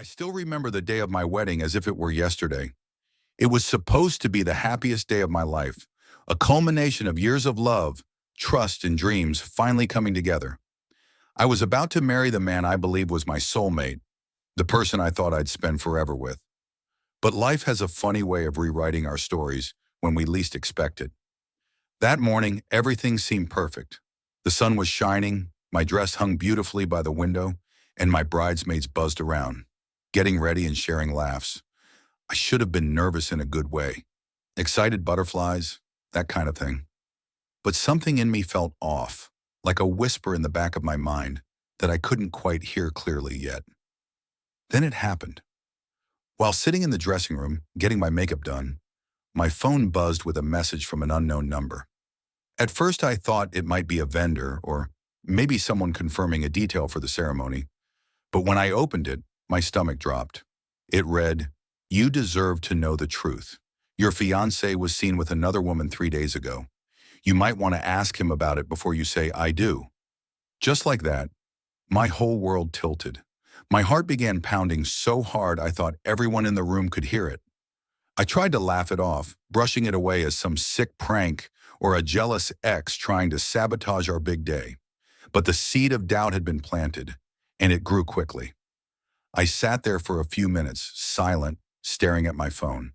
I still remember the day of my wedding as if it were yesterday. It was supposed to be the happiest day of my life, a culmination of years of love, trust, and dreams finally coming together. I was about to marry the man I believed was my soulmate, the person I thought I'd spend forever with. But life has a funny way of rewriting our stories when we least expect it. That morning, everything seemed perfect. The sun was shining, my dress hung beautifully by the window, and my bridesmaids buzzed around, getting ready and sharing laughs. I should have been nervous in a good way. Excited butterflies, that kind of thing. But something in me felt off, like a whisper in the back of my mind that I couldn't quite hear clearly yet. Then it happened. While sitting in the dressing room, getting my makeup done, my phone buzzed with a message from an unknown number. At first I thought it might be a vendor or maybe someone confirming a detail for the ceremony, but when I opened it, my stomach dropped. It read, "You deserve to know the truth. Your fiancé was seen with another woman 3 days ago. You might want to ask him about it before you say, 'I do.'" Just like that, my whole world tilted. My heart began pounding so hard I thought everyone in the room could hear it. I tried to laugh it off, brushing it away as some sick prank or a jealous ex trying to sabotage our big day. But the seed of doubt had been planted, and it grew quickly. I sat there for a few minutes, silent, staring at my phone.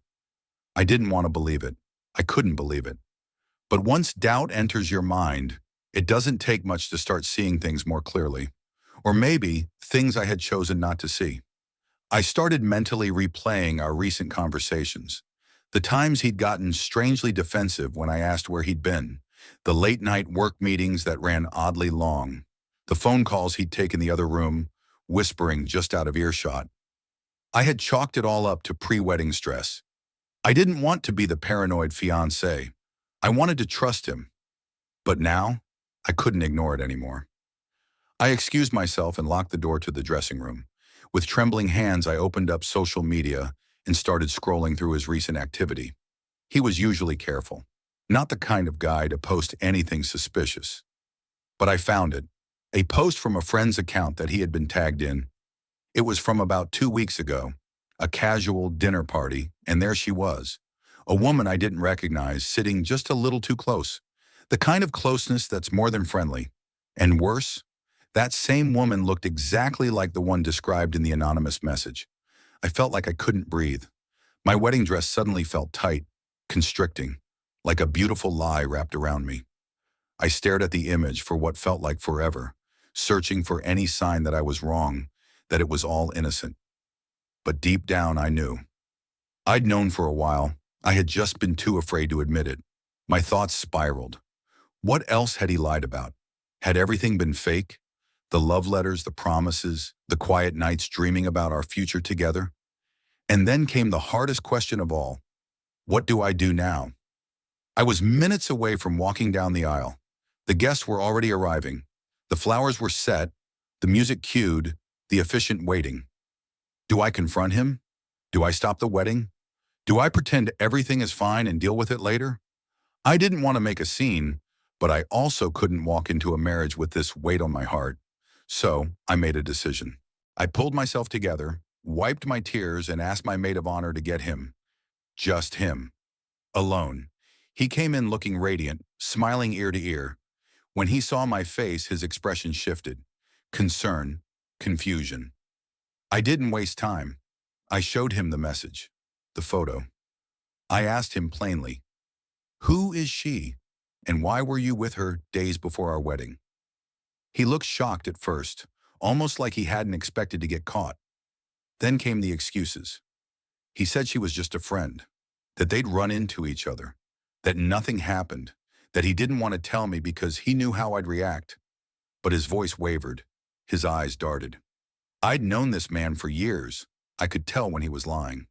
I didn't want to believe it. I couldn't believe it. But once doubt enters your mind, it doesn't take much to start seeing things more clearly. Or maybe things I had chosen not to see. I started mentally replaying our recent conversations. The times he'd gotten strangely defensive when I asked where he'd been. The late-night work meetings that ran oddly long. The phone calls he'd taken in the other room, whispering just out of earshot. I had chalked it all up to pre-wedding stress. I didn't want to be the paranoid fiancé. I wanted to trust him. But now, I couldn't ignore it anymore. I excused myself and locked the door to the dressing room. With trembling hands, I opened up social media and started scrolling through his recent activity. He was usually careful, not the kind of guy to post anything suspicious. But I found it, a post from a friend's account that he had been tagged in. It was from about 2 weeks ago, a casual dinner party, and there she was, a woman I didn't recognize, sitting just a little too close. The kind of closeness that's more than friendly. And worse, that same woman looked exactly like the one described in the anonymous message. I felt like I couldn't breathe. My wedding dress suddenly felt tight, constricting, like a beautiful lie wrapped around me. I stared at the image for what felt like forever, searching for any sign that I was wrong, that it was all innocent. But deep down, I knew. I'd known for a while. I had just been too afraid to admit it. My thoughts spiraled. What else had he lied about? Had everything been fake? The love letters, the promises, the quiet nights dreaming about our future together? And then came the hardest question of all. What do I do now? I was minutes away from walking down the aisle. The guests were already arriving. The flowers were set, the music cued, the officiant waiting. Do I confront him? Do I stop the wedding? Do I pretend everything is fine and deal with it later? I didn't want to make a scene, but I also couldn't walk into a marriage with this weight on my heart. So I made a decision. I pulled myself together, wiped my tears, and asked my maid of honor to get him. Just him. Alone. He came in looking radiant, smiling ear to ear. When he saw my face, his expression shifted. Concern, confusion. I didn't waste time. I showed him the message, the photo. I asked him plainly, "Who is she, and why were you with her days before our wedding?" He looked shocked at first, almost like he hadn't expected to get caught. Then came the excuses. He said she was just a friend, that they'd run into each other, that nothing happened, that he didn't want to tell me because he knew how I'd react. But his voice wavered, his eyes darted. I'd known this man for years. I could tell when he was lying.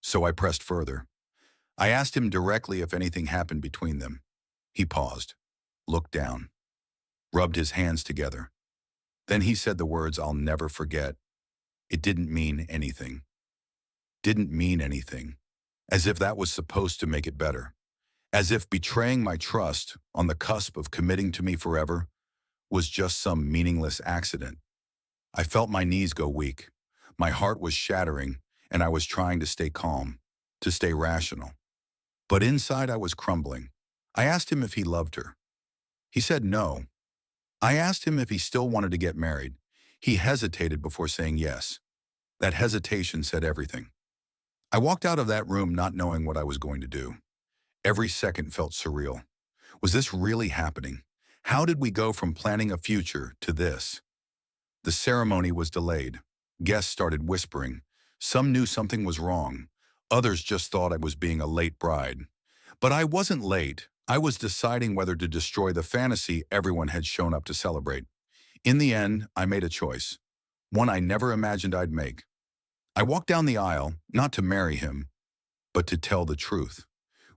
So I pressed further. I asked him directly if anything happened between them. He paused, looked down, rubbed his hands together. Then he said the words I'll never forget. It didn't mean anything. Didn't mean anything. As if that was supposed to make it better. As if betraying my trust on the cusp of committing to me forever was just some meaningless accident. I felt my knees go weak. My heart was shattering, and I was trying to stay calm, to stay rational. But inside I was crumbling. I asked him if he loved her. He said no. I asked him if he still wanted to get married. He hesitated before saying yes. That hesitation said everything. I walked out of that room not knowing what I was going to do. Every second felt surreal. Was this really happening? How did we go from planning a future to this? The ceremony was delayed. Guests started whispering. Some knew something was wrong. Others just thought I was being a late bride. But I wasn't late. I was deciding whether to destroy the fantasy everyone had shown up to celebrate. In the end, I made a choice. One I never imagined I'd make. I walked down the aisle, not to marry him, but to tell the truth.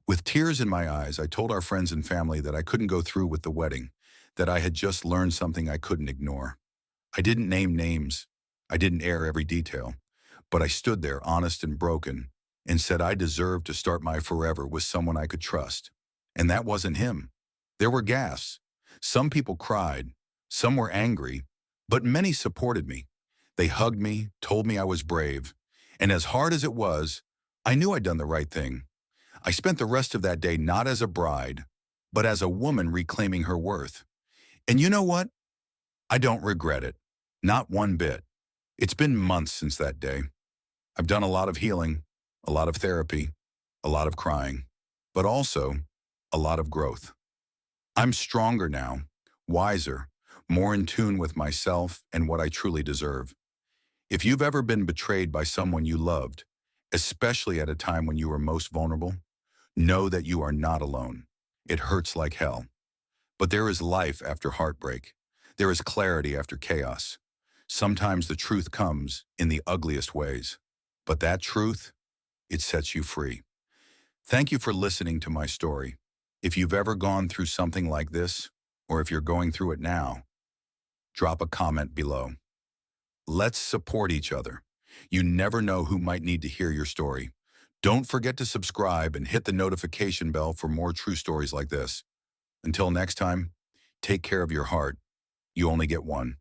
With tears in my eyes, I told our friends and family that I couldn't go through with the wedding, that I had just learned something I couldn't ignore. I didn't name names. I didn't air every detail. But I stood there, honest and broken, and said I deserved to start my forever with someone I could trust. And that wasn't him. There were gasps. Some people cried. Some were angry. But many supported me. They hugged me, told me I was brave. And as hard as it was, I knew I'd done the right thing. I spent the rest of that day not as a bride, but as a woman reclaiming her worth. And you know what? I don't regret it. Not one bit. It's been months since that day. I've done a lot of healing, a lot of therapy, a lot of crying, but also a lot of growth. I'm stronger now, wiser, more in tune with myself and what I truly deserve. If you've ever been betrayed by someone you loved, especially at a time when you were most vulnerable, know that you are not alone. It hurts like hell. But there is life after heartbreak. There is clarity after chaos. Sometimes the truth comes in the ugliest ways. But that truth, it sets you free. Thank you for listening to my story. If you've ever gone through something like this, or if you're going through it now, drop a comment below. Let's support each other. You never know who might need to hear your story. Don't forget to subscribe and hit the notification bell for more true stories like this. Until next time, take care of your heart. You only get one.